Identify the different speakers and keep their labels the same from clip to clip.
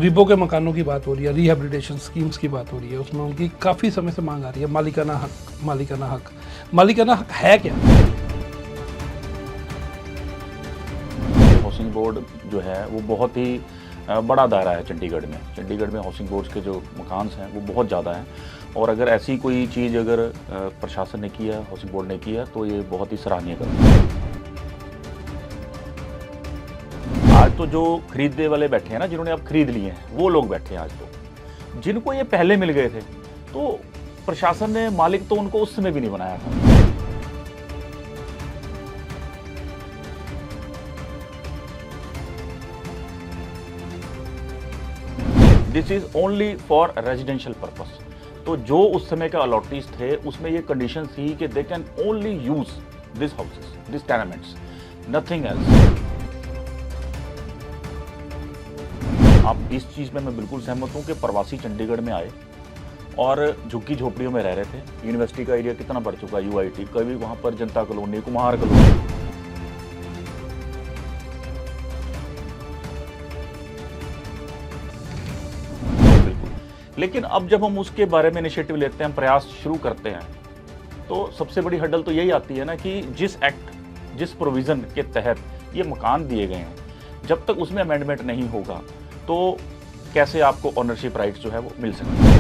Speaker 1: गरीबों के मकानों की बात हो रही है, रिहेबिलिटेशन स्कीम्स की बात हो रही है, उसमें उनकी काफ़ी समय से मांग आ रही है मालिकाना हक, मालिकाना हक। मालिकाना हक है क्या?
Speaker 2: हाउसिंग बोर्ड जो है वो बहुत ही बड़ा दायरा है चंडीगढ़ में। चंडीगढ़ में हाउसिंग बोर्ड्स के जो मकान हैं वो बहुत ज़्यादा हैं और अगर ऐसी कोई चीज़ अगर प्रशासन ने किया, हाउसिंग बोर्ड ने किया तो ये बहुत ही सराहनीय कदम है। आज तो जो खरीदने वाले बैठे हैं ना, जिन्होंने अब खरीद लिए हैं, वो लोग बैठे हैं आज तो। जिनको ये पहले मिल गए थे तो प्रशासन ने, मालिक तो उनको उस समय भी नहीं बनाया था। This is only for residential purpose. तो जो उस समय के अलॉटीज थे उसमें ये कंडीशन थी कि they can only use this houses, this tenements, nothing else. आप इस चीज़ में मैं बिल्कुल सहमत हूँ कि प्रवासी चंडीगढ़ में आए और झुग्गी झोपड़ियों में रह रहे थे। यूनिवर्सिटी का एरिया कितना बढ़ चुका है, यूआईटी, कभी वहाँ पर जनता कॉलोनी, कुम्हार कॉलोनी। बिल्कुल। लेकिन अब जब हम उसके बारे में इनिशिएटिव लेते हैं, हम प्रयास शुरू करते हैं, तो सबसे बड़ी हडल तो यही आती है ना कि जिस एक्ट, जिस प्रोविज़न के तहत ये मकान दिए गए हैं, जब तक उसमें अमेंडमेंट नहीं होगा तो कैसे आपको ओनरशिप राइट्स जो है वो मिल सकते हैं।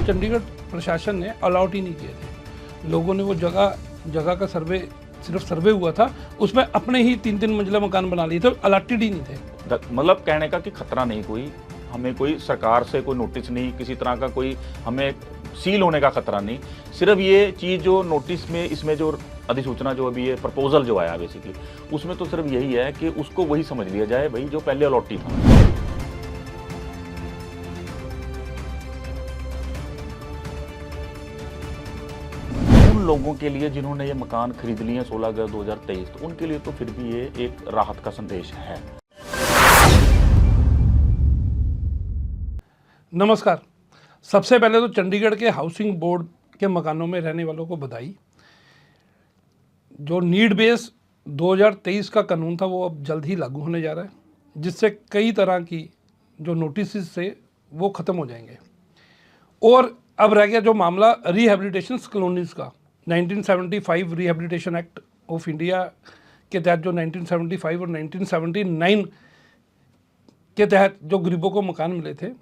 Speaker 1: चंडीगढ़ प्रशासन ने अलाउट ही नहीं किए थे। लोगों ने वो जगह का सर्वे, सिर्फ सर्वे हुआ था, उसमें अपने ही 3-3 मंजिला मकान बना लिए थे, अलॉटेड ही नहीं थे।
Speaker 2: मतलब कहने का कि खतरा नहीं, कोई हमें कोई सरकार से कोई नोटिस नहीं, किसी तरह का कोई हमें सील होने का खतरा नहीं। सिर्फ ये चीज़ जो नोटिस में, इसमें जो अधिसूचना जो अभी ये प्रपोजल जो आया बेसिकली, उसमें तो सिर्फ यही है कि उसको वही समझ लिया जाए भाई जो पहले अलॉटी था। उन लोगों के लिए जिन्होंने ये मकान खरीद लिए 16 अगस्त 2023, तो उनके लिए तो फिर भी ये एक राहत का संदेश है।
Speaker 1: नमस्कार। सबसे पहले तो चंडीगढ़ के हाउसिंग बोर्ड के मकानों में रहने वालों को बधाई। जो नीड बेस 2023 का कानून था वो अब जल्द ही लागू होने जा रहा है, जिससे कई तरह की जो नोटिस थे वो ख़त्म हो जाएंगे। और अब रह गया जो मामला रिहेबिलिटेशन कॉलोनीज़ का, 1975 रिहेबिलिटेशन एक्ट ऑफ इंडिया के तहत जो 1975 और 1979 के तहत जो गरीबों को मकान मिले थे,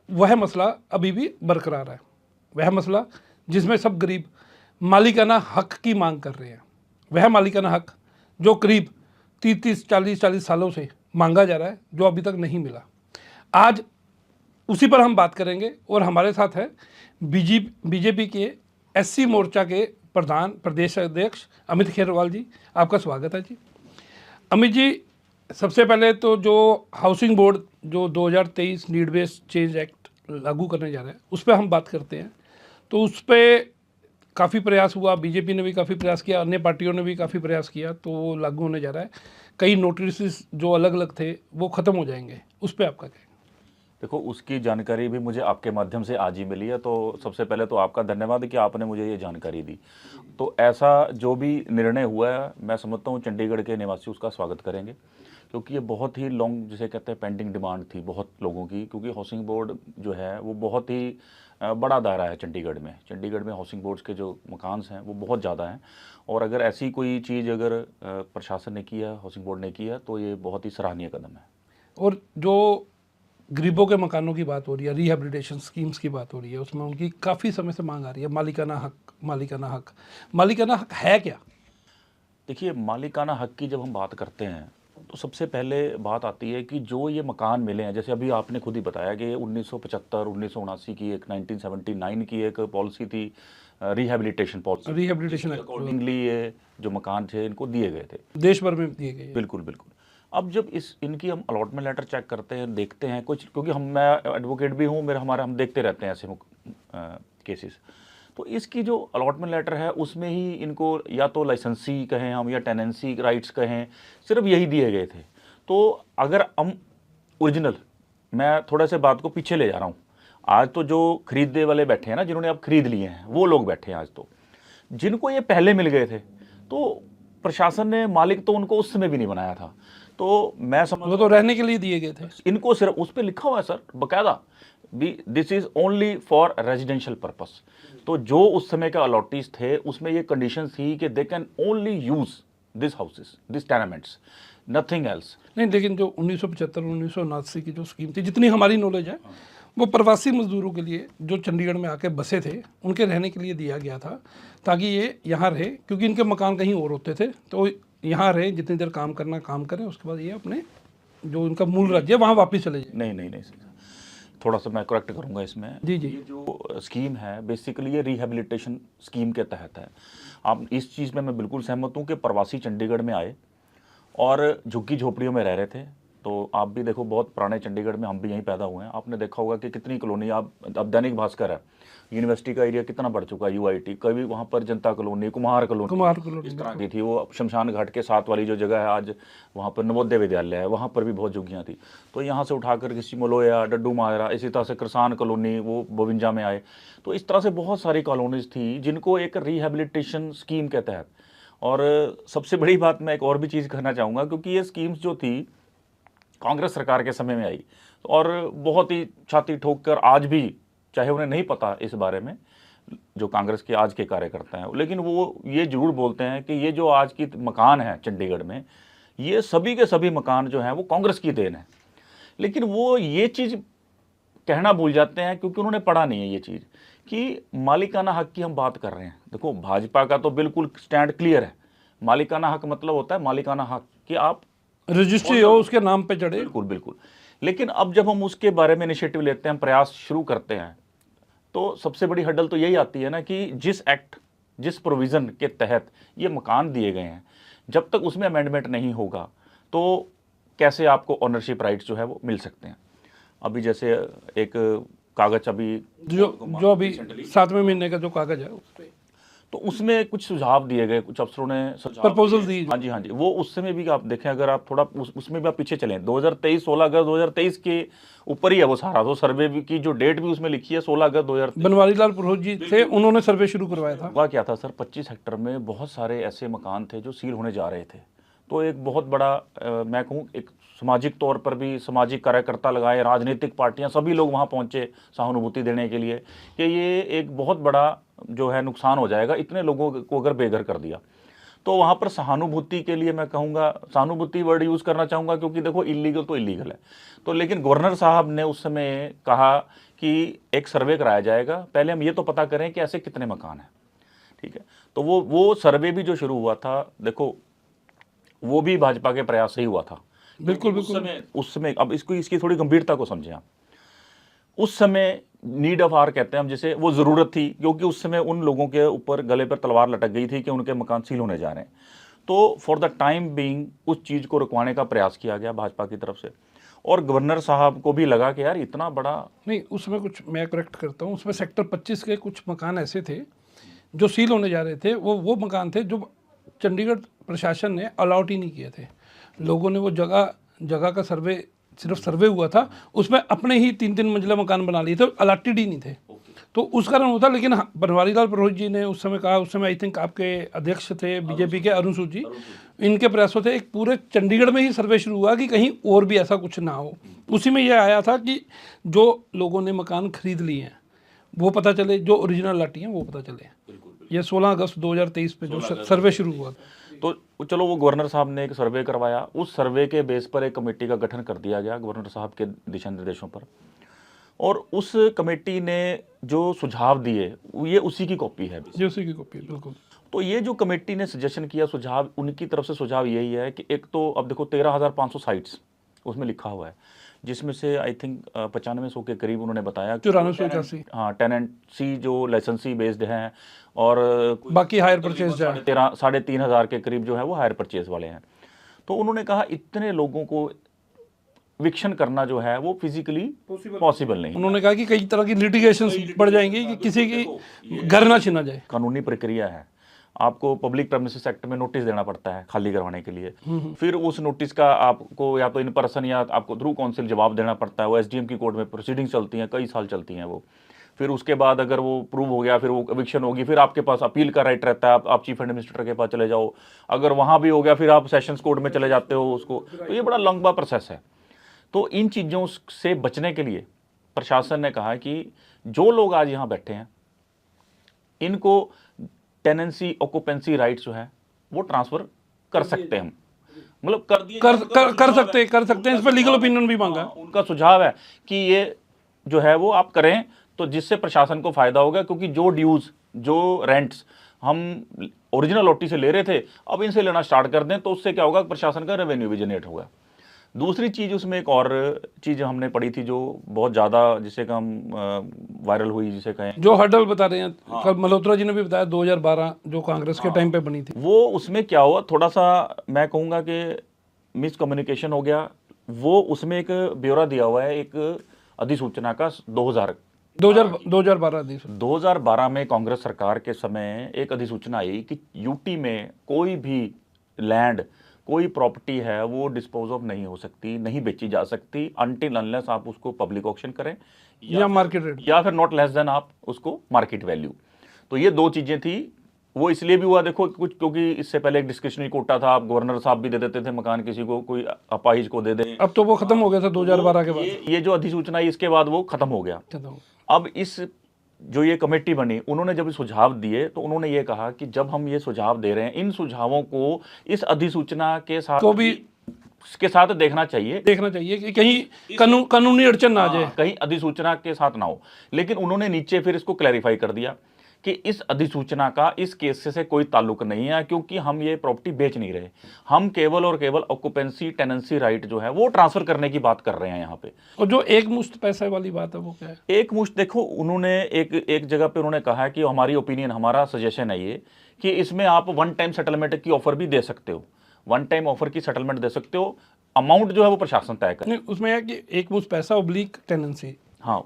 Speaker 1: वह मसला अभी भी बरकरार है। वह मसला जिसमें सब गरीब मालिकाना हक की मांग कर रहे हैं, वह मालिकाना हक जो करीब 30-30, 40-40 सालों से मांगा जा रहा है, जो अभी तक नहीं मिला। आज उसी पर हम बात करेंगे और हमारे साथ है बीजेपी के एससी मोर्चा के प्रधान प्रदेश अध्यक्ष अमित खेरवाल जी। आपका स्वागत है जी। अमित जी, सबसे पहले तो जो हाउसिंग बोर्ड जो 2023 नीड बेस्ड चेंज एक्ट लागू करने जा रहा है उस पर हम बात करते हैं। तो उस पर काफ़ी प्रयास हुआ, बीजेपी ने भी काफ़ी प्रयास किया, अन्य पार्टियों ने भी काफ़ी प्रयास किया, तो वो लागू होने जा रहा है। कई नोटिस जो अलग अलग थे वो ख़त्म हो जाएंगे, उस पर आपका क्या?
Speaker 2: देखो, उसकी जानकारी भी मुझे आपके माध्यम से आज ही मिली है, तो सबसे पहले तो आपका धन्यवाद कि आपने मुझे ये जानकारी दी। तो ऐसा जो भी निर्णय हुआ है, मैं समझता हूँ चंडीगढ़ के निवासी उसका स्वागत करेंगे, क्योंकि ये बहुत ही लॉन्ग, जिसे कहते हैं, पेंडिंग डिमांड थी बहुत लोगों की। क्योंकि हाउसिंग बोर्ड जो है वो बहुत ही बड़ा दायरा है चंडीगढ़ में। चंडीगढ़ में हाउसिंग बोर्ड्स के जो मकान हैं वो बहुत ज़्यादा हैं और अगर ऐसी कोई चीज़ अगर प्रशासन ने किया, हाउसिंग बोर्ड ने किया, तो ये बहुत ही सराहनीय कदम है।
Speaker 1: और जो गरीबों के मकानों की बात हो रही है, रिहेबिलिटेशन स्कीम्स की बात हो रही है, उसमें उनकी काफ़ी समय से मांग आ रही है मालिकाना हक, मालिकाना हक। मालिकाना हक है क्या?
Speaker 2: देखिए, मालिकाना हक की जब हम बात करते हैं तो सबसे पहले बात आती है कि जो ये मकान मिले हैं, जैसे अभी आपने खुद ही बताया कि 1975, 1979 की एक, 1979 की एक पॉलिसी थी, रिहेबिलिटेशन पॉलिसी,
Speaker 1: रिहेबिलिटेशन
Speaker 2: अकॉर्डिंगली ये जो मकान थे इनको दिए गए थे,
Speaker 1: देश भर में दिए गए।
Speaker 2: बिल्कुल बिल्कुल। अब जब इनकी हम अलॉटमेंट लेटर चेक करते हैं, देखते हैं कुछ, क्योंकि मैं एडवोकेट भी हूँ, हम देखते रहते हैं ऐसे केसेस। तो इसकी जो अलॉटमेंट लेटर है उसमें ही इनको या तो लाइसेंसी कहें हम या टेनेंसी राइट्स कहें, सिर्फ यही दिए गए थे। तो अगर हम ओरिजिनल, मैं थोड़ा से बात को पीछे ले जा रहा हूँ, आज तो जो खरीदने वाले बैठे हैं ना, जिन्होंने अब खरीद लिए हैं, वो लोग बैठे हैं आज तो। जिनको ये पहले मिल गए थे, तो प्रशासन ने, मालिक तो उनको उस समय भी नहीं बनाया था। तो मैं समझ,
Speaker 1: वो तो रहने के लिए दिए गए थे।
Speaker 2: इनको सिर्फ उस पे लिखा हुआ है सर बकायदा, this is only for residential purpose. तो जो उस समय के अलॉटीज थे उसमें ये कंडीशन थी कि they can only use this houses, this tenements, nothing else.
Speaker 1: नहीं, लेकिन जो 1975-1979 की जो स्कीम थी, जितनी हमारी नॉलेज है, वो प्रवासी मजदूरों के लिए जो चंडीगढ़ में आके बसे थे उनके रहने के लिए दिया गया था, ताकि ये यहाँ रहे, क्योंकि इनके मकान कहीं और होते थे। तो यहाँ रहे, जितनी देर काम करना काम करें, उसके बाद ये अपने जो इनका मूल राज्य है वहाँ वापस चले जाए।
Speaker 2: नहीं सर, थोड़ा सा मैं करेक्ट करूंगा इसमें।
Speaker 1: जी।
Speaker 2: ये जो स्कीम है बेसिकली ये रिहेबिलिटेशन स्कीम के तहत है। आप इस चीज़ में मैं बिल्कुल सहमत हूँ कि प्रवासी चंडीगढ़ में आए और झुग्गी झोपड़ियों में रह रहे थे। तो आप भी देखो, बहुत पुराने चंडीगढ़ में हम भी यहीं पैदा हुए हैं, आपने देखा होगा कि कितनी कॉलोनी, आप अब दैनिक भास्कर है, यूनिवर्सिटी का एरिया कितना बढ़ चुका है, यूआईटी, कभी वहाँ पर जनता कॉलोनी, कुम्हार कॉलोनी इस तरह की थी। वो शमशान घाट के साथ वाली जो जगह है, आज वहाँ पर नवोदय विद्यालय है, वहाँ पर भी बहुत झुग्गियाँ थी। तो यहाँ से उठाकर किसी मलोया, डड्डू माजरा, इसी तरह से किसान कॉलोनी, वो बविंजा में आए। तो इस तरह से बहुत सारी कॉलोनीज थी जिनको एक रिहेबिलिटेशन स्कीम के तहत। और सबसे बड़ी बात, मैं एक और भी चीज़ कहना चाहूँगा, क्योंकि ये स्कीम्स जो थी कांग्रेस सरकार के समय में आई और बहुत ही छाती ठोक कर, आज भी चाहे उन्हें नहीं पता इस बारे में, जो कांग्रेस के आज के कार्यकर्ता हैं, लेकिन वो ये जरूर बोलते हैं कि ये जो आज की मकान है चंडीगढ़ में, ये सभी के सभी मकान जो हैं वो कांग्रेस की देन है। लेकिन वो ये चीज़ कहना भूल जाते हैं, क्योंकि उन्होंने पढ़ा नहीं है ये चीज़ कि मालिकाना हक की हम बात कर रहे हैं। देखो, भाजपा का तो बिल्कुल स्टैंड क्लियर है, मालिकाना हक मतलब होता है मालिकाना हक कि आप
Speaker 1: रजिस्ट्री हो, उसके नाम पे चढ़े।
Speaker 2: बिल्कुल। लेकिन अब जब हम उसके बारे में इनिशिएटिव लेते हैं, हम प्रयास शुरू करते हैं, तो सबसे बड़ी हडल तो यही आती है ना कि जिस एक्ट, जिस प्रोविज़न के तहत ये मकान दिए गए हैं, जब तक उसमें अमेंडमेंट नहीं होगा तो कैसे आपको ओनरशिप राइट्स जो है वो मिल सकते हैं। अभी जैसे एक कागज अभी
Speaker 1: जो अभी 7वें महीने का जो कागज है उस पे,
Speaker 2: तो उसमें कुछ सुझाव दिए गए, कुछ अफसरों ने
Speaker 1: प्रपोजल दी।
Speaker 2: हाँ जी, वो उस समय भी आप देखें, अगर आप थोड़ा उसमें भी आप पीछे चलें, 2023 16 अगस्त 2023 के ऊपर ही है वो सारा। तो सर्वे भी की जो डेट भी उसमें लिखी है 16 अगस्त 2023।
Speaker 1: बनवारी लाल पुरोहित जी थे, उन्होंने सर्वे शुरू करवाया था।
Speaker 2: हुआ क्या था सर, 25 हेक्टर में बहुत सारे ऐसे मकान थे जो सील होने जा रहे थे। तो एक बहुत बड़ा मैं कहूँ एक सामाजिक तौर पर भी सामाजिक कार्यकर्ता लगाए, राजनीतिक पार्टियां, सभी लोग वहां पहुंचे सहानुभूति देने के लिए कि ये एक बहुत बड़ा जो है नुकसान हो जाएगा इतने लोगों को अगर बेघर कर दिया। तो वहां पर सहानुभूति के लिए मैं कहूँगा, सहानुभूति वर्ड यूज़ करना चाहूँगा, क्योंकि देखो इलीगल तो इलीगल है। तो लेकिन गवर्नर साहब ने उस समय कहा कि एक सर्वे कराया जाएगा, पहले हम ये तो पता करें कि ऐसे कितने मकान हैं। ठीक है, तो वो सर्वे भी जो शुरू हुआ था, देखो वो भी भाजपा के प्रयास से ही हुआ था।
Speaker 1: बिल्कुल।
Speaker 2: उस समय अब इसकी थोड़ी गंभीरता को समझें आप। उस समय नीड ऑफ आवर कहते हैं हम जिसे, वो ज़रूरत थी, क्योंकि उस समय उन लोगों के ऊपर गले पर तलवार लटक गई थी कि उनके मकान सील होने जा रहे हैं। तो फॉर द टाइम बीइंग उस चीज़ को रुकवाने का प्रयास किया गया भाजपा की तरफ से, और गवर्नर साहब को भी लगा कि यार इतना बड़ा
Speaker 1: नहीं, उसमें कुछ मैं करेक्ट करता हूँ, उसमें सेक्टर 25 के कुछ मकान ऐसे थे जो सील होने जा रहे थे। वो मकान थे जो चंडीगढ़ प्रशासन ने अलॉट ही नहीं किए थे। लोगों ने वो जगह का सर्वे, सिर्फ सर्वे हुआ था, उसमें अपने ही 3-3 मंजिला मकान बना लिए थे, अलॉटेड ही नहीं थे। तो उस कारण होता। लेकिन हाँ, बनवारी लाल पुरोहित जी ने उस समय कहा, उस समय आई थिंक आपके अध्यक्ष थे बीजेपी के अरुण सूद जी, इनके प्रयासों से एक पूरे चंडीगढ़ में ही सर्वे शुरू हुआ कि कहीं और भी ऐसा कुछ ना हो। उसी में यह आया था कि जो लोगों ने मकान खरीद लिए हैं वो पता चले, जो ओरिजिनल लाटी हैं वो पता चले। ये 16 अगस्त 2023 में जो सर्वे शुरू हुआ।
Speaker 2: तो चलो, वो गवर्नर साहब ने एक सर्वे करवाया, उस सर्वे के बेस पर एक कमेटी का गठन कर दिया गया गवर्नर साहब के दिशा निर्देशों पर, और उस कमेटी ने जो सुझाव दिए ये उसी की कॉपी है।
Speaker 1: उसी की कॉपी, बिल्कुल।
Speaker 2: तो ये जो कमेटी ने सजेशन किया, सुझाव उनकी तरफ से सुझाव यही है कि एक तो अब देखो 13,500 साइट्स उसमें लिखा हुआ है, जिसमें से आई थिंक 9500 के करीब उन्होंने बताया,
Speaker 1: 9481।
Speaker 2: हाँ, टेनेंसी जो लाइसेंसी बेस्ड हैं, और
Speaker 1: बाकी हायर परचेज जो है
Speaker 2: 3,500 के करीब जो है वो हायर परचेज वाले हैं। तो उन्होंने कहा इतने लोगों को विक्शन करना जो है वो फिजिकली पॉसिबल नहीं।
Speaker 1: उन्होंने कहा कि कई तरह की लिटिगेशंस बढ़ जाएंगी कि किसी की घर ना छीना जाए।
Speaker 2: कानूनी प्रक्रिया है, आपको पब्लिक प्रेमिसेस एक्ट में नोटिस देना पड़ता है खाली करवाने के लिए, फिर उस नोटिस का आपको या तो इन पर्सन या आपको थ्रू काउंसिल जवाब देना पड़ता है, वो एसडीएम की कोर्ट में प्रोसीडिंग चलती हैं, कई साल चलती हैं वो। फिर उसके बाद अगर वो प्रूव हो गया फिर वो एविक्शन होगी, फिर आपके पास अपील का राइट रहता है, आप चीफ एडमिनिस्ट्रेटर के पास चले जाओ, अगर वहाँ भी हो गया फिर आप सेशंस कोर्ट में चले जाते हो उसको, तो ये बड़ा लंबा प्रोसेस है। तो इन चीज़ों से बचने के लिए प्रशासन ने कहा कि जो लोग आज यहाँ बैठे हैं इनको टेनेंसी ऑक्यूपेंसी राइट्स जो है वो ट्रांसफर कर सकते हैं हम, मतलब कर दिए
Speaker 1: कर सकते हैं। इस पर लीगल ओपिनियन भी मांगा।
Speaker 2: उनका सुझाव है कि ये जो है वो आप करें तो जिससे प्रशासन को फायदा होगा, क्योंकि जो ड्यूज जो रेंट्स हम ओरिजिनल ओटी से ले रहे थे अब इनसे लेना स्टार्ट कर दें तो उससे क्या होगा, प्रशासन का रेवेन्यू भी जनरेट होगा। दूसरी चीज़ उसमें एक और चीज़ हमने पढ़ी थी जो बहुत ज़्यादा जिसे हम वायरल हुई जिसे कहें,
Speaker 1: जो हर्डल बता रहे हैं कल मल्होत्रा जी ने भी बताया 2012 जो कांग्रेस के टाइम पे बनी थी,
Speaker 2: वो उसमें क्या हुआ, थोड़ा सा मैं कहूँगा कि मिसकम्युनिकेशन हो गया। वो उसमें एक ब्यौरा दिया हुआ है एक अधिसूचना का 2012 में कांग्रेस सरकार के समय एक अधिसूचना आई कि यूटी में कोई भी लैंड कोई प्रॉपर्टी है वो डिस्पोज ऑफ नहीं हो सकती, नहीं बेची जा सकती अनटिल अनलेस आप उसको पब्लिक ऑक्शन करें
Speaker 1: या मार्केट रेट,
Speaker 2: या फिर नॉट लेस देन आप उसको मार्केट वैल्यू। तो ये दो चीज़ें थी। वो इसलिए भी हुआ देखो कुछ, क्योंकि इससे पहले एक डिस्क्रिशनरी कोटा था, आप गवर्नर साहब भी दे देते थे मकान किसी को, कोई अपाहिज को दे दें।
Speaker 1: अब तो वो खत्म हो गया था 2012 के बाद।
Speaker 2: ये जो अधिसूचना आई इसके बाद वो खत्म हो गया। अब इस जो ये कमेटी बनी उन्होंने जब सुझाव दिए तो उन्होंने ये कहा कि जब हम ये सुझाव दे रहे हैं इन सुझावों को इस अधिसूचना के साथ
Speaker 1: तो भी
Speaker 2: के साथ देखना चाहिए
Speaker 1: कि कहीं कानूनी अड़चन ना आ जाए,
Speaker 2: कहीं अधिसूचना के साथ ना हो। लेकिन उन्होंने नीचे फिर इसको क्लैरिफाई कर दिया कि इस अधिसूचना का इस केस से कोई ताल्लुक नहीं है, क्योंकि हम ये प्रॉपर्टी बेच नहीं रहे, हम केवल और केवल ऑक्यूपेंसी टेनेंसी राइट जो है वो ट्रांसफर करने की बात कर रहे हैं यहाँ पे।
Speaker 1: और जो एक मुश्त पैसे वाली बात है वो क्या है?
Speaker 2: एक मुश्त देखो, उन्होंने एक जगह पे उन्होंने कहा है कि हमारी ओपिनियन, हमारा सजेशन है ये कि इसमें आप वन टाइम सेटलमेंट की ऑफर भी दे सकते हो, वन टाइम ऑफर की सेटलमेंट दे सकते हो, अमाउंट जो है वो प्रशासन तय करे।
Speaker 1: उसमें है कि एक मुश्त पैसा ऑब्लिक टेनेंसी,
Speaker 2: हाँ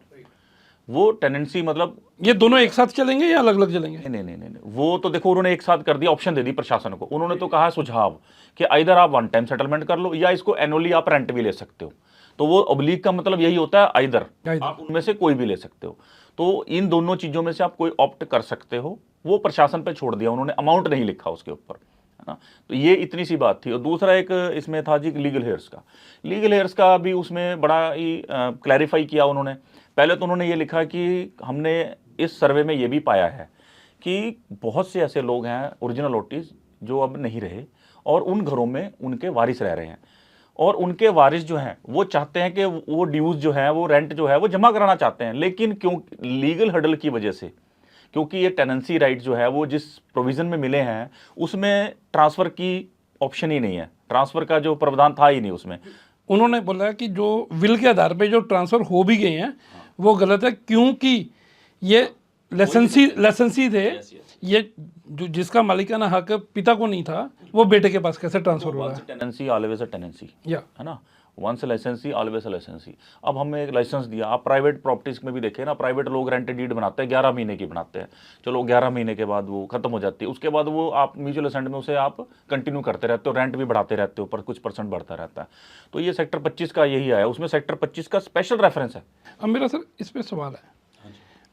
Speaker 2: वो टेनेंसी मतलब
Speaker 1: ये दोनों एक साथ चलेंगे या अलग अलग चलेंगे?
Speaker 2: नहीं, वो तो देखो उन्होंने एक साथ कर दिया, ऑप्शन दे दी प्रशासन को। उन्होंने तो कहा सुझाव कि इधर आप वन टाइम सेटलमेंट कर लो या इसको एनुअली आप रेंट भी ले सकते हो। तो वो ऑब्लिक का मतलब यही होता है इधर आप उनमें से कोई भी ले सकते हो। तो इन दोनों चीजों में से आप कोई ऑप्ट कर सकते हो, वो प्रशासन पे छोड़ दिया उन्होंने, अमाउंट नहीं लिखा उसके ऊपर, है ना। तो ये इतनी सी बात थी। और दूसरा एक इसमें था जी लीगल हेयर्स का भी उसमें बड़ा ही क्लैरिफाई किया उन्होंने। पहले तो उन्होंने ये लिखा कि हमने इस सर्वे में ये भी पाया है कि बहुत से ऐसे लोग हैं ओरिजिनल ओटीज जो अब नहीं रहे और उन घरों में उनके वारिस रह रहे हैं, और उनके वारिस जो हैं वो चाहते हैं कि वो ड्यूज जो है वो रेंट जो है वो जमा कराना चाहते हैं, लेकिन क्यों लीगल हर्डल की वजह से, क्योंकि ये टेनेंसी राइट जो है वो जिस प्रोविज़न में मिले हैं उसमें ट्रांसफ़र की ऑप्शन ही नहीं है, ट्रांसफ़र का जो प्रावधान था ही नहीं उसमें।
Speaker 1: उन्होंने बोला कि जो विल के आधार पे जो ट्रांसफ़र हो भी गए हैं वो गलत है, क्योंकि ये लाइसेंसी थे, ये जो जिसका मालिकाना हक पिता को नहीं था वो बेटे के पास कैसे ट्रांसफर हो रहा है?
Speaker 2: टेनेंसी ऑलवेज अ टेनेंसी,
Speaker 1: या
Speaker 2: है ना, वंस लाइसेंसी ऑलवेज अ लाइसेंसी। अब हमें एक लाइसेंस दिया, आप प्राइवेट प्रॉपर्टीज में भी देखें ना, प्राइवेट लोग रेंट डीड बनाते हैं 11 महीने की बनाते हैं, चलो 11 महीने के बाद वो खत्म हो जाती है, उसके बाद वो आप म्यूचुअल असेंट में उसे आप कंटिन्यू करते रहते हो, रेंट भी बढ़ाते रहते हो, पर कुछ % बढ़ता रहता है। तो ये सेक्टर 25 का यही आया, उसमें सेक्टर 25 का स्पेशल रेफरेंस है।
Speaker 1: अब मेरा सर इस पर सवाल है,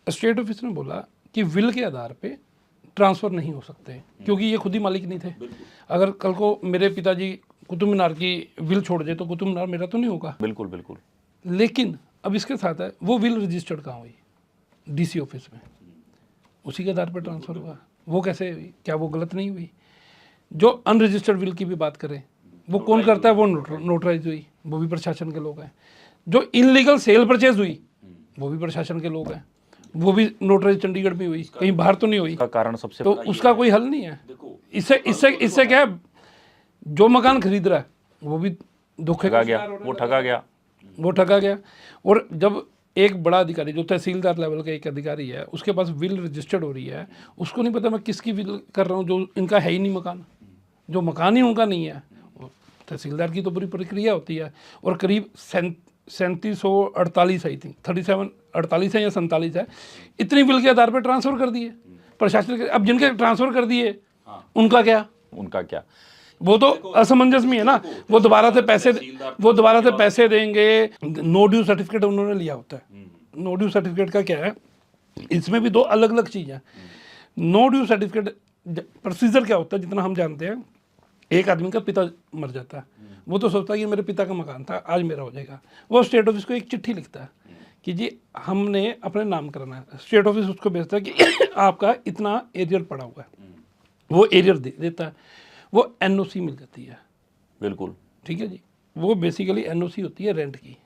Speaker 1: स्टेट ऑफिस ने बोला कि विल के आधार पे ट्रांसफ़र नहीं हो सकते क्योंकि ये खुद ही मालिक नहीं थे। अगर कल को मेरे पिताजी कुतुब मीनार की विल छोड़ दे तो कुतुब मीनार मेरा तो नहीं होगा।
Speaker 2: बिल्कुल बिल्कुल।
Speaker 1: लेकिन अब इसके साथ है वो विल रजिस्टर्ड कहाँ हुई? डीसी ऑफिस में, उसी के आधार पर ट्रांसफ़र हुआ। वो कैसे हुई? क्या वो गलत नहीं हुई? जो अनरजिस्टर्ड विल की भी बात करें वो कौन करता है? वो नोटराइज हुई, वो भी प्रशासन के लोग हैं। जो इनलीगल सेल परचेज हुई वो भी प्रशासन के लोग हैं, वो भी नोटराइज चंडीगढ़ में हुई, कहीं बाहर तो नहीं हुई।
Speaker 2: का कारण सबसे
Speaker 1: तो उसका कोई हल नहीं है। इससे क्या है, जो मकान खरीद रहा है वो भी धोखे
Speaker 2: ठगा गया,
Speaker 1: वो ठगा गया। और जब एक बड़ा अधिकारी जो तहसीलदार लेवल का एक अधिकारी है उसके पास विल रजिस्टर्ड हो रही है, उसको नहीं पता मैं किसकी विल कर रहा हूँ, जो इनका है ही नहीं मकान, जो मकान ही उनका नहीं है। तहसीलदार की तो पूरी प्रक्रिया होती है। और करीब 3748 आई थिंक 3748 है या 47 है, इतनी बिल के आधार पर ट्रांसफ़र कर दिए प्रशासन के। अब जिनके ट्रांसफ़र कर दिए उनका क्या? वो तो असमंजस में है ना। वो दोबारा से पैसे देंगे। नो ड्यू सर्टिफिकेट उन्होंने लिया होता है। नो ड्यू सर्टिफिकेट का क्या है इसमें भी दो अलग अलग चीज़ें हैं। नो ड्यू सर्टिफिकेट प्रोसीजर क्या होता है, जितना हम जानते हैं, एक आदमी का पिता मर जाता है, वो तो सोचता है कि मेरे पिता का मकान था, आज मेरा हो जाएगा। वो स्टेट ऑफिस को एक चिट्ठी लिखता है कि जी हमने अपने नाम करना है। स्टेट ऑफिस उसको भेजता है कि आपका इतना एरियर पड़ा हुआ है, वो एरियर दे देता है, वो एनओसी मिल जाती है।
Speaker 2: बिल्कुल
Speaker 1: ठीक है जी, वो बेसिकली एनओसी होती है रेंट की।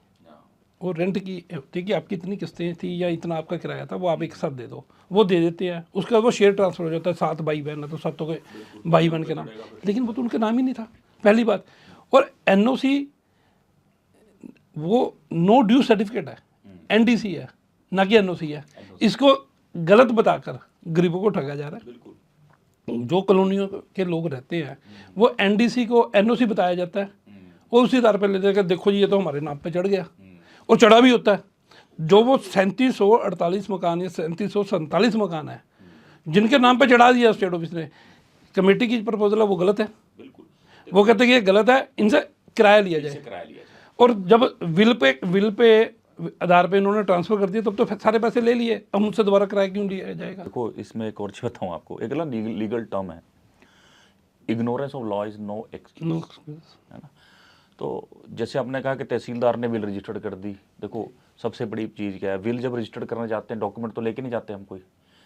Speaker 1: वो रेंट की होती है कि आपकी इतनी किस्तें थी या इतना आपका किराया था, वो आप एक साथ दे दो, वो दे देते हैं। उसके बाद वो शेयर ट्रांसफर हो जाता है, 7 भाई बहन है तो 7 के भाई बहन के नाम, लेकिन वो तो उनके नाम ही नहीं था, पहली बात। और एनओसी वो नो ड्यू सर्टिफिकेट है, एनडीसी है, ना कि एनओसी है। इसको गलत बताकर गरीबों को ठगा जा रहा है। जो कॉलोनियों के लोग रहते हैं वो एनडीसी को एनओसी बताया जाता है, और उसी आधार पर ले जाकर देखो जी ये तो हमारे नाम पे चढ़ गया, और चढ़ा भी होता है। जो वो 3748 मकान या 3747 मकान है जिनके नाम पे चढ़ा दिया स्टेट ऑफिस ने, कमेटी की प्रपोजल है वो गलत है। वो कहते हैं कि ये गलत है, इनसे किराया लिया जाए। और जब विल पे आधार पे इन्होंने ट्रांसफर कर दिया तब तो सारे पैसे ले लिए, अब मुझसे दोबारा किराया क्यों लिया जाएगा?
Speaker 2: देखो इसमें एक और चीज बताऊं आपको, एक ना लीगल टर्म है, ignorance of law is no excuse, है ना। तो जैसे आपने कहा कि तहसीलदार ने विल रजिस्टर्ड कर दी, देखो सबसे बड़ी चीज़ क्या है, विल जब रजिस्टर्ड करना चाहते हैं डॉक्यूमेंट तो लेके नहीं जाते हम कोई,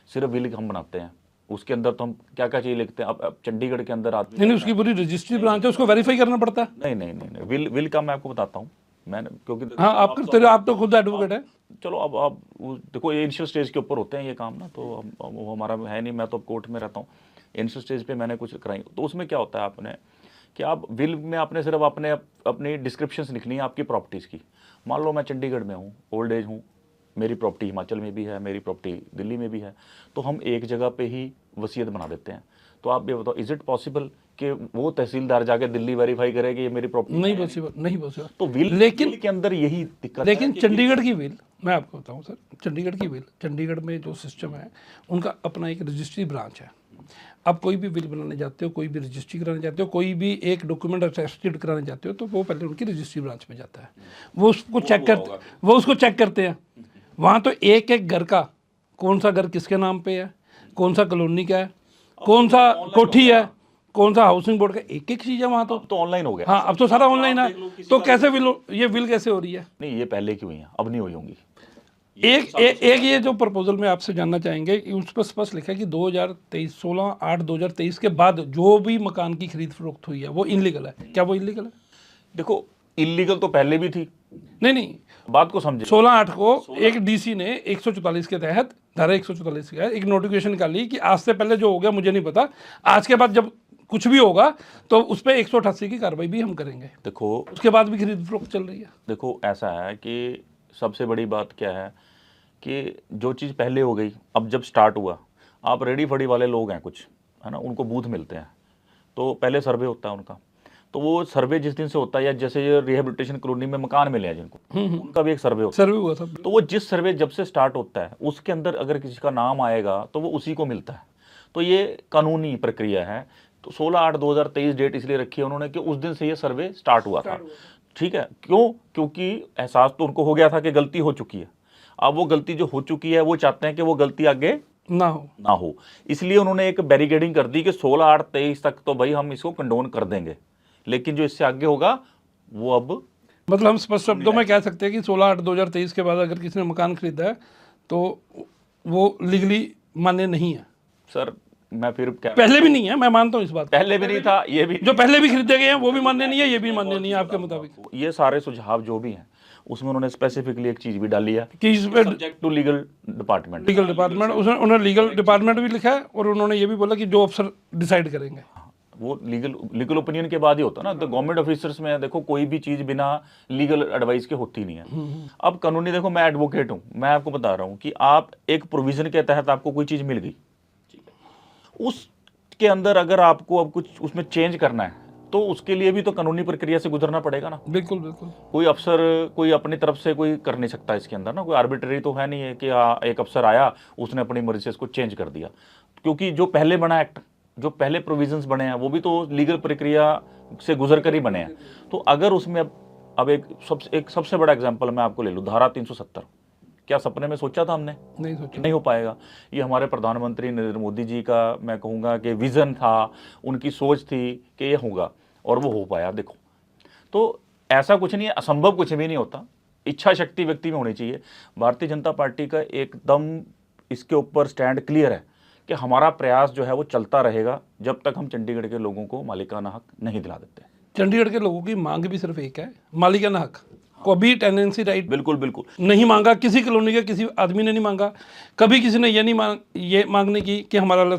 Speaker 2: सिर्फ विल हम बनाते हैं। उसके अंदर तो हम क्या क्या चीज़ लिखते हैं। अब चंडीगढ़ के अंदर आदमी
Speaker 1: नहीं, उसकी पूरी रजिस्ट्री ब्रांच है, उसको वेरीफाई करना पड़ता है।
Speaker 2: नहीं, विल का मैं आपको बताता हूँ, मैंने क्योंकि
Speaker 1: हाँ, आप करते हो, आप तो खुद एडवोकेट है।
Speaker 2: चलो अब आप देखो ये इनिशियल स्टेज के ऊपर होते हैं ये काम ना, तो वो हमारा है नहीं, मैं तो कोर्ट में रहता हूँ। इनिशियल स्टेज पे मैंने कुछ कराई, तो उसमें क्या होता है आपने कि आप विल में आपने सिर्फ अपनी डिस्क्रिप्शंस लिखनी है आपकी प्रॉपर्टीज़ की। मान लो मैं चंडीगढ़ में हूँ, ओल्ड एज हूँ, मेरी प्रॉपर्टी हिमाचल में भी है, मेरी प्रॉपर्टी दिल्ली में भी है, तो हम एक जगह पे ही वसीयत बना देते हैं। तो आप ये बताओ, इज इट पॉसिबल कि वो तहसीलदार जाके दिल्ली वेरीफाई करे कि ये मेरी प्रॉपर्टी?
Speaker 1: नहीं पॉसिबल, नहीं पॉसिबल।
Speaker 2: तो विल
Speaker 1: लेकिन
Speaker 2: के अंदर यही दिक्कत है।
Speaker 1: लेकिन चंडीगढ़ की विल, मैं आपको बताऊं सर, चंडीगढ़ की विल, चंडीगढ़ में जो सिस्टम है उनका अपना एक रजिस्ट्री ब्रांच है। अब कोई भी विल बनाने जाते हो, कोई भी रजिस्ट्री कराने जाते हो, कोई भी एक डॉक्यूमेंट अटेस्टेड कराने जाते हो, तो वो पहले उनकी रजिस्ट्री ब्रांच में जाता है। वो उसको चेक करते हैं। वहाँ तो एक एक घर का, कौन सा घर किसके नाम पे है, कौन सा कॉलोनी का है, कौन सा कोठी है, कौन सा हाउसिंग बोर्ड का, एक एक चीज़ है वहाँ तो
Speaker 2: ऑनलाइन हो गया।
Speaker 1: हाँ, अब तो सारा ऑनलाइन है। तो कैसे ये विल कैसे हो रही है?
Speaker 2: नहीं, ये पहले की हुई है, अब नहीं हुई होंगी।
Speaker 1: एक ये जो प्रपोजल में आपसे जानना चाहेंगे, उस पर स्पष्ट लिखा है कि 2023 16/8/2023 के बाद जो भी मकान की खरीद फरोख्त हुई है वो इनलीगल है। क्या वो इनलीगल है?
Speaker 2: देखो इलीगल तो पहले भी थी,
Speaker 1: नहीं,
Speaker 2: बात को समझे।
Speaker 1: 16/8 को एक डीसी ने 144 के तहत, धारा 144 का एक नोटिफिकेशन निकाली कि आज से पहले जो हो गया मुझे नहीं पता, आज के बाद जब कुछ भी होगा तो उस पर 188 की कार्रवाई भी हम करेंगे।
Speaker 2: देखो
Speaker 1: उसके बाद भी खरीद फरोख्त चल रही है।
Speaker 2: देखो ऐसा है कि सबसे बड़ी बात क्या है कि जो चीज़ पहले हो गई, अब जब स्टार्ट हुआ, आप रेडी फड़ी वाले लोग हैं कुछ, है ना, उनको बूथ मिलते हैं, तो पहले सर्वे होता है उनका। तो वो सर्वे जिस दिन से होता है, या जैसे ये रिहेबिलिटेशन कॉलोनी में मकान मिले हैं जिनको, उनका भी एक सर्वे होता है।
Speaker 1: सर्वे हुआ था।
Speaker 2: तो वो जिस सर्वे जब से स्टार्ट होता है उसके अंदर अगर किसी का नाम आएगा तो वो उसी को मिलता है। तो ये कानूनी प्रक्रिया है। तो 16/8/2023 डेट इसलिए रखी है उन्होंने कि उस दिन से ये सर्वे स्टार्ट हुआ था। ठीक है, क्यों? क्योंकि एहसास तो उनको हो गया था कि गलती हो चुकी है। अब वो गलती जो हो चुकी है वो चाहते हैं कि वो गलती आगे
Speaker 1: ना हो,
Speaker 2: इसलिए उन्होंने एक बैरिकेडिंग कर दी कि 16/8/23 तक तो भाई हम इसको कंडोन कर देंगे, लेकिन जो इससे आगे होगा वो अब,
Speaker 1: मतलब हम स्पष्ट शब्दों में कह सकते हैं कि 16/8/2023 के बाद अगर किसी ने मकान खरीदा है तो वो लीगली मान्य नहीं है।
Speaker 2: सर मैं फिर क्या,
Speaker 1: पहले भी नहीं है, मैं मानता हूँ इस बात।
Speaker 2: पहले भी नहीं था, ये भी
Speaker 1: जो पहले भी खरीदे गए हैं वो भी मान्य नहीं है, ये भी मान्य नहीं है आपके मुताबिक।
Speaker 2: ये सारे सुझाव जो भी हैं उसमें उन्होंने स्पेसिफिकली एक चीज भी डाली है
Speaker 1: कि इस पे
Speaker 2: सब्जेक्ट टू लीगल डिपार्टमेंट।
Speaker 1: उन्होंने लीगल डिपार्टमेंट भी लिखा है, और उन्होंने ये भी बोला कि जो अफसर डिसाइड करेंगे।
Speaker 2: वो लीगल ओपिनियन के बाद ही होता है ना। तो गवर्नमेंट ऑफिसर्स में देखो कोई भी चीज बिना लीगल एडवाइस के होती नहीं है। अब कानूनी, देखो मैं एडवोकेट हूं, मैं आपको बता रहा हूं कि आप एक प्रोविजन के तहत आपको कोई चीज मिल गई, उसके अंदर अगर आपको अब कुछ उसमें चेंज करना है तो उसके लिए भी तो कानूनी प्रक्रिया से गुजरना पड़ेगा ना।
Speaker 1: बिल्कुल बिल्कुल।
Speaker 2: कोई अफसर कोई अपनी तरफ से कोई कर नहीं सकता इसके अंदर ना, कोई आर्बिट्रेरी तो है नहीं है कि एक अफसर आया उसने अपनी मर्जी से इसको चेंज कर दिया। क्योंकि जो पहले बना एक्ट, जो पहले प्रोविजंस बने हैं वो भी तो लीगल प्रक्रिया से गुजर कर ही बने हैं। तो अगर उसमें अब एक सबसे बड़ा एग्जांपल मैं आपको ले लूँ, धारा 370 क्या सपने में सोचा था हमने?
Speaker 1: नहीं सोचा।
Speaker 2: नहीं हो पाएगा। ये हमारे प्रधानमंत्री नरेंद्र मोदी जी का मैं कहूँगा कि विज़न था, उनकी सोच थी कि ये होगा और वो हो पाया। देखो, तो ऐसा कुछ नहीं है, असंभव कुछ भी नहीं होता, इच्छा शक्ति व्यक्ति में होनी चाहिए। भारतीय जनता पार्टी का एकदम इसके ऊपर स्टैंड क्लियर है कि हमारा प्रयास जो है वो चलता रहेगा जब तक हम चंडीगढ़ के लोगों को मालिकाना हक नहीं दिला देते।
Speaker 1: चंडीगढ़ के लोगों की मांग भी सिर्फ एक है, मालिकाना हक। कभी टेनेंसी राइट
Speaker 2: बिल्कुल बिल्कुल
Speaker 1: नहीं मांगा किसी कॉलोनी के किसी आदमी ने, नहीं मांगा। कभी किसी ने ये मांगने की कि हमारा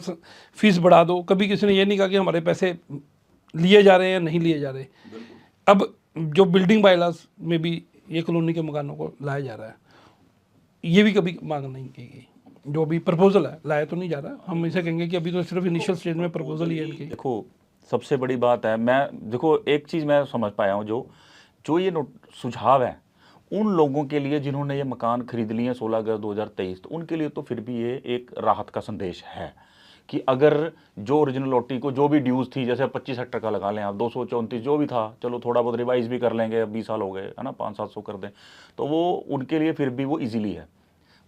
Speaker 1: फीस बढ़ा दो। कभी किसी ने ये नहीं कहा कि हमारे पैसे लिए जा रहे हैं या नहीं लिए जा रहे। अब जो बिल्डिंग बायलॉज में भी ये कॉलोनी के मकानों को लाया जा रहा है, ये भी कभी मांग नहीं की गई। जो अभी प्रपोजल है लाया तो नहीं जा रहा, हम इसे कहेंगे कि अभी तो सिर्फ इनिशियल स्टेज में प्रपोजल ही है इनकी।
Speaker 2: देखो, सबसे बड़ी बात है, मैं देखो एक चीज़ मैं समझ पाया हूँ, जो ये सुझाव है उन लोगों के लिए जिन्होंने ये मकान खरीद लिए 16 अगस्त 2023, तो उनके लिए तो फिर भी ये एक राहत का संदेश है कि अगर जो ओरिजिनलिटी को जो भी ड्यूज़ थी, जैसे 25 हेक्टर का लगा लें आप, 234 जो भी था, चलो थोड़ा बहुत रिवाइज भी कर लेंगे, अब 20 साल हो गए है ना, 500-700 कर दें, तो वो उनके लिए फिर भी वो ईजिली है,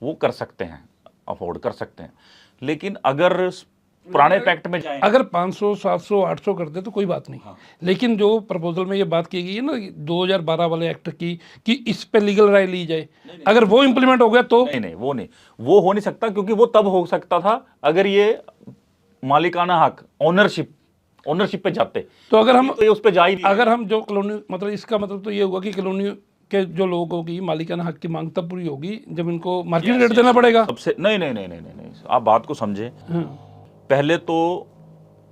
Speaker 2: वो कर सकते हैं, अफोर्ड कर सकते हैं। लेकिन अगर पुराने पैक्ट में जाएं,
Speaker 1: अगर 500, 700, 800 कर दे तो कोई बात नहीं। लेकिन जो प्रपोजल में ये बात की गई है ना 2012 वाले एक्ट की कि इस पे लीगल राय ली जाए, अगर वो इम्प्लीमेंट हो गया तो
Speaker 2: नहीं, वो हो नहीं सकता, क्योंकि वो तब हो सकता था अगर ये मालिकाना हक ओनरशिप पे जाते।
Speaker 1: तो अगर हम
Speaker 2: तो ये उस पे जा ही नहीं।
Speaker 1: अगर हम जो कॉलोनी, मतलब इसका मतलब तो ये होगा कि कॉलोनी के जो लोगों की मालिकाना हक की मांग तब पूरी होगी जब इनको मार्केट रेट देना पड़ेगा।
Speaker 2: सबसे नहीं, आप बात को समझे। पहले तो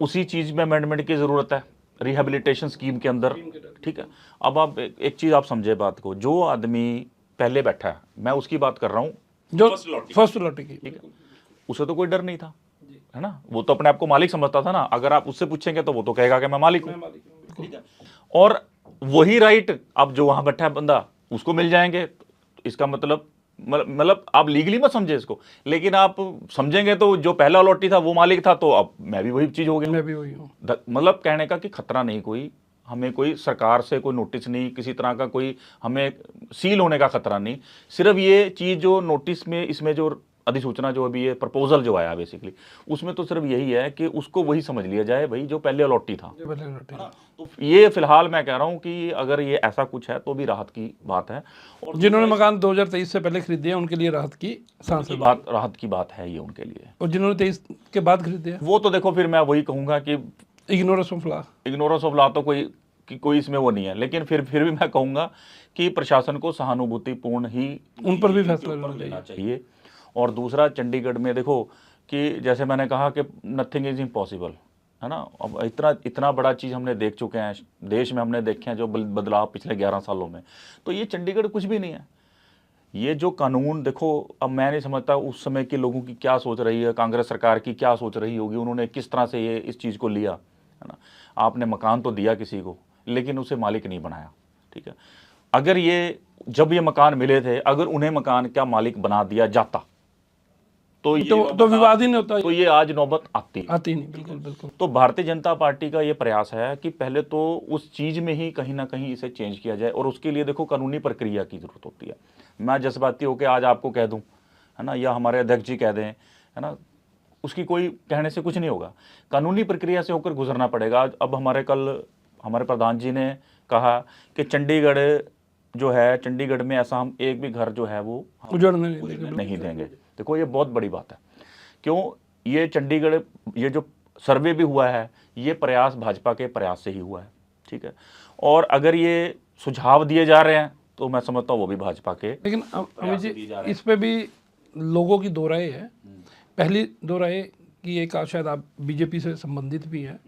Speaker 2: उसी चीज में अमेंडमेंट की जरूरत है, रिहेबिलिटेशन स्कीम के अंदर, ठीक है। अब आप एक चीज आप समझे बात को, जो आदमी पहले बैठा है, मैं उसकी बात कर रहा हूँ,
Speaker 1: जो फर्स्ट लॉटी की,
Speaker 2: ठीक है, उसे तो कोई डर नहीं था, है ना, वो तो अपने आप को मालिक समझता था ना। अगर आप उससे पूछेंगे तो वो तो कहेगा कि मैं मालिक हूँ, ठीक है। और वही राइट अब जो वहां बैठा है बंदा उसको मिल जाएंगे। तो इसका मतलब आप लीगली मत समझे इसको, लेकिन आप समझेंगे तो जो पहला अलॉटी था वो मालिक था, तो अब मैं भी वही चीज हो गया,
Speaker 1: मैं भी वही हूँ।
Speaker 2: मतलब कहने का कि खतरा नहीं, कोई हमें कोई सरकार से कोई नोटिस नहीं, किसी तरह का कोई हमें सील होने का खतरा नहीं। सिर्फ ये चीज जो नोटिस में, इसमें जो अधिसूचना जो अभी ये प्रपोजल जो आया बेसिकली, उसमें तो सिर्फ यही है कि उसको वही समझ लिया जाए भाई जो पहले अलॉटी था। तो ये फिलहाल मैं कह रहा हूं कि अगर ये ऐसा कुछ है तो भी राहत की बात है। और
Speaker 1: जिन्होंने मकान 2023 से पहले खरीदे हैं उनके लिए राहत की सांस है,
Speaker 2: राहत की बात है ये उनके लिए।
Speaker 1: और जिन्होंने 23 के बाद खरीदे हैं
Speaker 2: वो तो देखो, फिर मैं वही कहूंगा कि
Speaker 1: इग्नोरेंस ऑफ लॉ
Speaker 2: तो कोई इसमें वो नहीं है, लेकिन फिर भी मैं कहूंगा कि प्रशासन को सहानुभूतिपूर्ण ही
Speaker 1: उन पर भी फैसला लेना
Speaker 2: चाहिए। और दूसरा, चंडीगढ़ में देखो कि जैसे मैंने कहा कि नथिंग इज इम्पॉसिबल, है ना। अब इतना बड़ा चीज़ हमने देख चुके हैं, देश में हमने देखे हैं जो बदलाव पिछले 11 सालों में, तो ये चंडीगढ़ कुछ भी नहीं है। ये जो कानून देखो, अब मैं नहीं समझता उस समय के लोगों की क्या सोच रही है, कांग्रेस सरकार की क्या सोच रही होगी, उन्होंने किस तरह से ये इस चीज़ को लिया, है ना। आपने मकान तो दिया किसी को, लेकिन उसे मालिक नहीं बनाया, ठीक है। अगर ये जब ये मकान मिले थे, अगर उन्हें मकान का मालिक बना दिया जाता तो
Speaker 1: विवाद ही नहीं होता,
Speaker 2: तो ये आज नौबत आती
Speaker 1: नहीं। बिल्कुल।
Speaker 2: तो भारतीय जनता पार्टी का ये प्रयास है कि पहले तो उस चीज में ही कहीं ना कहीं इसे चेंज किया जाए, और उसके लिए देखो कानूनी प्रक्रिया की जरूरत होती है। मैं जज्बाती होकर आज आपको कह दूं, है ना, या हमारे अध्यक्ष जी कह दें, है ना, उसकी कोई कहने से कुछ नहीं होगा, कानूनी प्रक्रिया से होकर गुजरना पड़ेगा। अब हमारे प्रधान जी ने कहा कि चंडीगढ़ जो है, चंडीगढ़ में ऐसा हम एक भी घर जो है वो
Speaker 1: उजड़ने
Speaker 2: नहीं देंगे। देखो ये बहुत बड़ी बात है, क्यों, ये चंडीगढ़, ये जो सर्वे भी हुआ है, ये प्रयास भाजपा के प्रयास से ही हुआ है, ठीक है। और अगर ये सुझाव दिए जा रहे हैं तो मैं समझता हूँ वो भी भाजपा के,
Speaker 1: लेकिन अमित जी इस पे भी लोगों की दो राय है। पहली दो राय की एक, शायद आप बीजेपी से संबंधित भी हैं,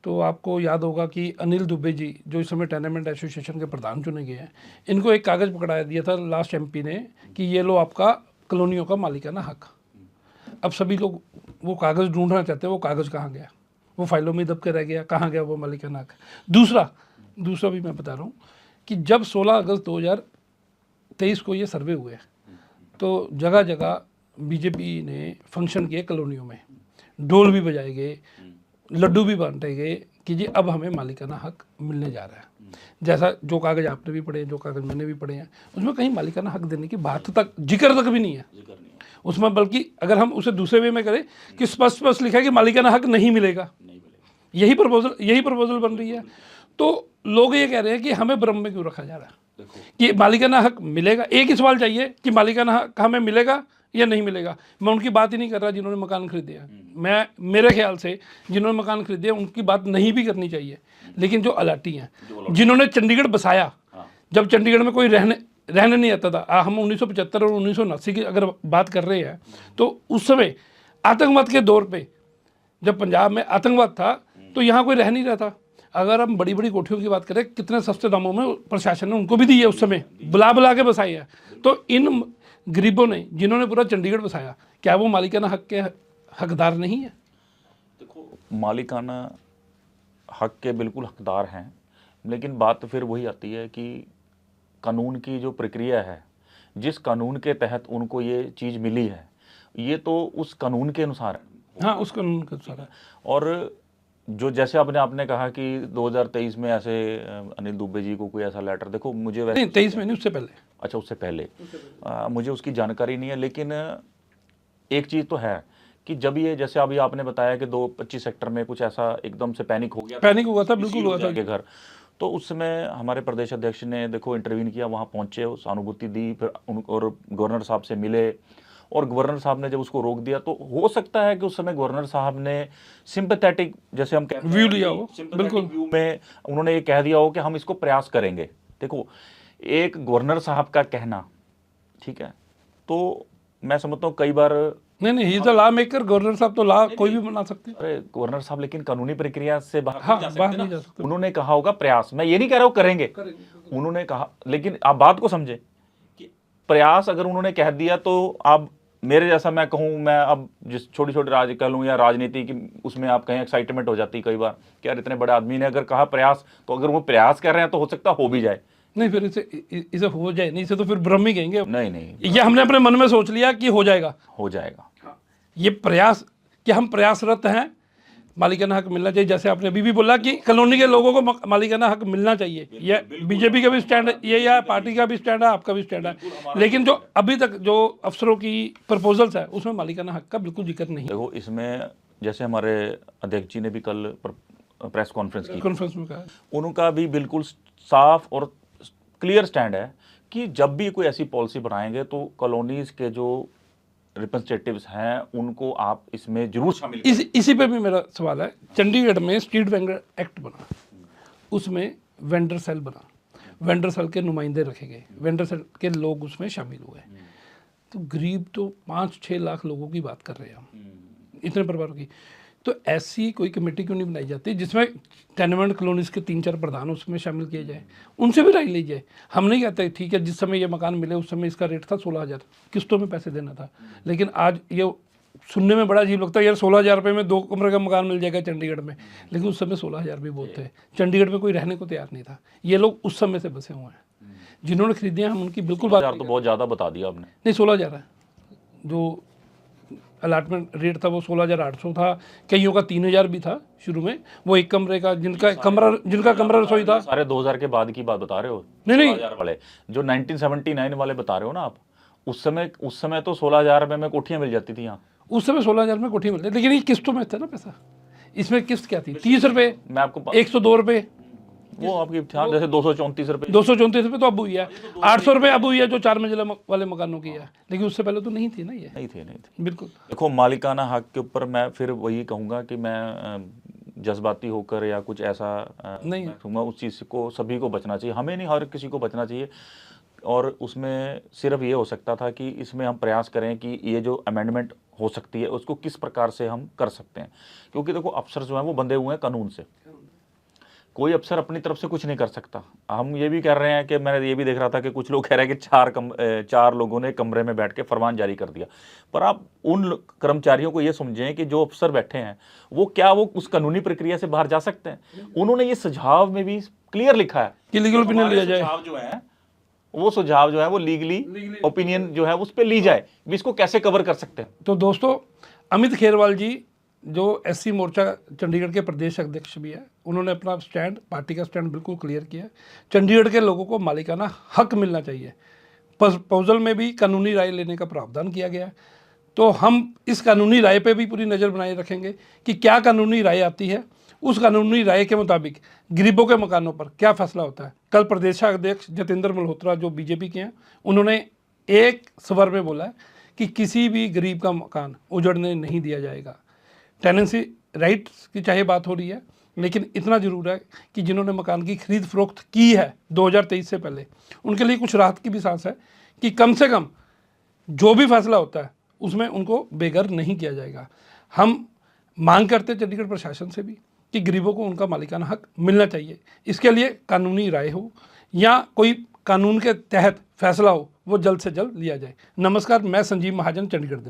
Speaker 1: तो आपको याद होगा कि अनिल दुबे जी जो इस समय टेनेमेंट एसोसिएशन के प्रधान चुने गए हैं, इनको एक कागज़ पकड़ा दिया था लास्ट एमपी ने कि ये लो आपका कॉलोनियों का मालिकाना हक। अब सभी लोग वो कागज़ ढूंढना चाहते हैं, वो कागज़ कहाँ गया, वो फाइलों में दब के रह गया, कहाँ गया वो मालिकाना हक। दूसरा भी मैं बता रहा हूँ कि जब 16 अगस्त 2023 को ये सर्वे हुए तो जगह जगह बीजेपी ने फंक्शन किए, कॉलोनियों में ढोल भी बजाए गए, लड्डू भी बांटे गए कि जी अब हमें मालिकाना हक मिलने जा रहा है। जैसा जो कागज़ आपने भी पढ़े हैं, जो कागज़ मैंने भी पढ़े हैं, उसमें कहीं मालिकाना हक देने की बात तक जिक्र तक भी नहीं है उसमें। बल्कि अगर हम उसे दूसरे वे में करें कि स्पष्ट स्पष्ट लिखा है कि मालिकाना हक नहीं मिलेगा, यही प्रपोजल बन रही है। तो लोग ये कह रहे हैं कि हमें भ्रम में क्यों रखा जा रहा है कि मालिकाना हक मिलेगा। एक ही सवाल चाहिए कि मालिकाना हक हमें मिलेगा या नहीं मिलेगा। मैं उनकी बात ही नहीं कर रहा जिन्होंने मकान खरीदे हैं। मैं मेरे ख्याल से जिन्होंने मकान खरीदे हैं उनकी बात नहीं भी करनी चाहिए, लेकिन जो अलाटी हैं, जिन्होंने चंडीगढ़ बसाया, जब चंडीगढ़ में कोई रहने नहीं आता था। हम 1975 और 1979 की अगर बात कर रहे हैं तो उस समय आतंकवाद के दौर पे जब पंजाब में आतंकवाद था तो यहाँ कोई रह नहीं रहा था। अगर हम बड़ी बड़ी कोठियों की बात करें, कितने सस्ते दामों में प्रशासन ने उनको भी दी है, उस समय बुला के बसाई है। तो इन गरीबों ने जिन्होंने पूरा चंडीगढ़ बसाया, क्या वो मालिकाना हक के हकदार नहीं है?
Speaker 2: देखो, मालिकाना हक के बिल्कुल हकदार हैं, लेकिन बात तो फिर वही आती है कि कानून की जो प्रक्रिया है, जिस कानून के तहत उनको ये चीज़ मिली है, ये तो उस कानून के अनुसार है।
Speaker 1: हाँ, उस कानून के अनुसार है।
Speaker 2: और जो जैसे आपने कहा कि 2023 में ऐसे अनिल दुबे जी को कोई ऐसा लेटर, देखो मुझे वैसे
Speaker 1: नहीं, 23 में नहीं, उससे पहले।
Speaker 2: अच्छा, उससे पहले मुझे उसकी जानकारी नहीं है। लेकिन एक चीज़ तो है कि जब ये, जैसे अभी आपने बताया कि 225 सेक्टर में कुछ ऐसा एकदम से पैनिक हो गया,
Speaker 1: पैनिक हुआ था, बिल्कुल हुआ था
Speaker 2: के घर, तो उस समय हमारे प्रदेश अध्यक्ष ने देखो इंटरवीन किया, वहाँ पहुँचे, सहानुभूति दी, फिर और गवर्नर साहब से मिले, और गवर्नर साहब ने जब उसको रोक दिया तो हो सकता है कि उस समय गवर्नर साहब ने सिंपैथेटिक, जैसे हम कहते हैं,
Speaker 1: व्यू लिया हो, बिल्कुल
Speaker 2: व्यू में उन्होंने ये कह दिया हो कि हम इसको प्रयास करेंगे। देखो, एक गवर्नर साहब का कहना, ठीक है, तो मैं समझता हूँ कई बार,
Speaker 1: नहीं, he is a law maker. Governor साहब तो लॉ कोई भी बना सकते हैं।
Speaker 2: अरे गवर्नर साहब लेकिन कानूनी प्रक्रिया से बाहर
Speaker 1: हाँ,
Speaker 2: नहीं जा
Speaker 1: बाहर
Speaker 2: सकते
Speaker 1: नहीं
Speaker 2: ना।
Speaker 1: जा सकते।
Speaker 2: उन्होंने कहा होगा प्रयास, मैं ये नहीं कह रहा हूँ करेंगे, उन्होंने कहा, लेकिन आप बात को समझे कि प्रयास अगर उन्होंने कह दिया तो आप मेरे जैसा, मैं कहूँ, मैं अब जिस छोटी छोटी राज कह लूँ या राजनीति की, उसमें आप कहें एक्साइटमेंट हो जाती है कई बार कि यार इतने बड़े आदमी ने अगर कहा प्रयास, तो अगर वो प्रयास कर रहे हैं तो हो सकता हो भी जाए।
Speaker 1: नहीं, फिर इसे हो जाए नहीं, इसे तो फिर भ्रम ही कहेंगे।
Speaker 2: नहीं,
Speaker 1: ये हमने अपने मन में सोच लिया कि हो जाएगा। ये प्रयास कि हम प्रयासरत हैं, मालिकाना हक मिलना चाहिए। जैसे आपने अभी भी बोला कि कॉलोनी के लोगों को मालिकाना हक मिलना चाहिए, ये बीजेपी का भी स्टैंड है, ये या पार्टी का भी स्टैंड है, आपका भी स्टैंड है। लेकिन जो अभी तक जो अफसरों की प्रपोजल्स है उसमें मालिकाना हक का बिल्कुल जिक्र नहीं।
Speaker 2: देखो, इसमें जैसे हमारे अध्यक्ष जी ने भी कल प्रेस कॉन्फ्रेंस
Speaker 1: में कहा,
Speaker 2: उनका भी बिल्कुल साफ और क्लियर स्टैंड है कि जब भी कोई ऐसी पॉलिसी बनाएंगे तो कॉलोनीज के जो रिप्रेजेंटेटिव्स हैं उनको आप इसमें जरूर शामिल करें।
Speaker 1: इसी पे भी मेरा सवाल है। चंडीगढ़ में स्ट्रीट वेंडर एक्ट बना, उसमें वेंडर सेल बना, वेंडर सेल के नुमाइंदे रखे गए, वेंडर सेल के लोग उसमें शामिल हुए। तो गरीब तो 5-6 लाख लोगों की बात कर रहे हैं हम, इतने परिवारों की। तो ऐसी कोई कमेटी क्यों नहीं बनाई जाती जिसमें टेनमेंट कॉलोनीज के 3-4 प्रधान उसमें शामिल किए जाए, उनसे भी राय ली जाए। हम नहीं कहते ठीक है, जिस समय ये मकान मिले उस समय इसका रेट था 16,000, किस्तों में पैसे देना था। लेकिन आज ये सुनने में बड़ा अजीब लगता है, यार 16,000 रुपये में 2 कमरे का मकान मिल जाएगा चंडीगढ़ में। लेकिन उस समय 16,000 भी बहुत थे, चंडीगढ़ में कोई रहने को तैयार नहीं था। ये लोग उस समय से बसे हुए हैं, जिन्होंने खरीदे हैं, हम उनकी बिल्कुल बात
Speaker 2: तो बहुत ज़्यादा बता दिया आपने।
Speaker 1: नहीं, 16,000 है। जो अलाटमेंट रेट था वो 16,800 था, कईयों का 3,000 भी था शुरू में। वो एक कमरे का जिनका कमरा रसोई था।
Speaker 2: सारे 2000 के बाद की बात बता रहे हो?
Speaker 1: नहीं,
Speaker 2: 16,000 वाले जो 1979 वाले बता रहे हो ना आप, उस समय तो 16,000 रुपये में कोठियाँ मिल जाती थी यहाँ।
Speaker 1: उस समय 16,000 में कोठी मिलती, लेकिन ये किस्तों में था ना पैसा। इसमें किस्त क्या थी? 30 रुपये,
Speaker 2: मैं आपको
Speaker 1: 102 रुपये,
Speaker 2: वो आपकी जैसे 234 रुपये,
Speaker 1: 234 रुपये तो अब हुई है, 800 रुपये अब हुई है जो 4 मंजिला वाले मकानों की है। लेकिन उससे पहले तो नहीं थी ना, ये
Speaker 2: नहीं थे।
Speaker 1: बिल्कुल।
Speaker 2: देखो, मालिकाना हक के ऊपर मैं फिर वही कहूँगा कि मैं जज्बाती होकर या कुछ ऐसा
Speaker 1: नहीं
Speaker 2: कहूँगा, उस चीज़ को सभी को बचना चाहिए, हमें नहीं, हर किसी को बचना चाहिए। और उसमें सिर्फ ये हो सकता था कि इसमें हम प्रयास करें कि ये जो अमेंडमेंट हो सकती है उसको किस प्रकार से हम कर सकते हैं, क्योंकि देखो अफसर जो हैं वो बंधे हुए हैं कानून से, कोई अफसर अपनी तरफ से कुछ नहीं कर सकता। हम ये भी कर रहे हैं कि मैंने ये भी देख रहा था कि कुछ लोग कह रहे हैं कि 4 लोगों ने कमरे में बैठ के फरमान जारी कर दिया। पर आप उन कर्मचारियों को ये समझें कि जो अफसर बैठे हैं वो उस कानूनी प्रक्रिया से बाहर जा सकते हैं। उन्होंने ये सुझाव में भी क्लियर लिखा है
Speaker 1: कि लीगल ओपिनियन लिया जाए।
Speaker 2: वो सुझाव जो है वो लीगली ओपिनियन जो है उस पर ली जाए, इसको कैसे कवर कर सकते हैं।
Speaker 1: तो दोस्तों, अमित खेरवाल जी जो एससी मोर्चा चंडीगढ़ के प्रदेश अध्यक्ष भी है, उन्होंने अपना स्टैंड, पार्टी का स्टैंड बिल्कुल क्लियर किया है। चंडीगढ़ के लोगों को मालिकाना हक मिलना चाहिए। प्रपोजल में भी कानूनी राय लेने का प्रावधान किया गया है, तो हम इस कानूनी राय पे भी पूरी नज़र बनाए रखेंगे कि क्या कानूनी राय आती है, उस कानूनी राय के मुताबिक गरीबों के मकानों पर क्या फैसला होता है। कल प्रदेशाध्यक्ष जतेंद्र मल्होत्रा जो बीजेपी के हैं, उन्होंने एक स्वर में बोला है कि किसी भी गरीब का मकान उजड़ने नहीं दिया जाएगा। टेनेंसी राइट्स की चाहे बात हो रही है, लेकिन इतना ज़रूर है कि जिन्होंने मकान की खरीद फरोख्त की है 2023 से पहले, उनके लिए कुछ राहत की भी सांस है कि कम से कम जो भी फैसला होता है उसमें उनको बेघर नहीं किया जाएगा। हम मांग करते हैं चंडीगढ़ प्रशासन से भी कि गरीबों को उनका मालिकाना हक मिलना चाहिए। इसके लिए कानूनी राय हो या कोई कानून के तहत फैसला हो, वो जल्द से जल्द लिया जाए। नमस्कार, मैं संजीव महाजन, चंडीगढ़ दिन।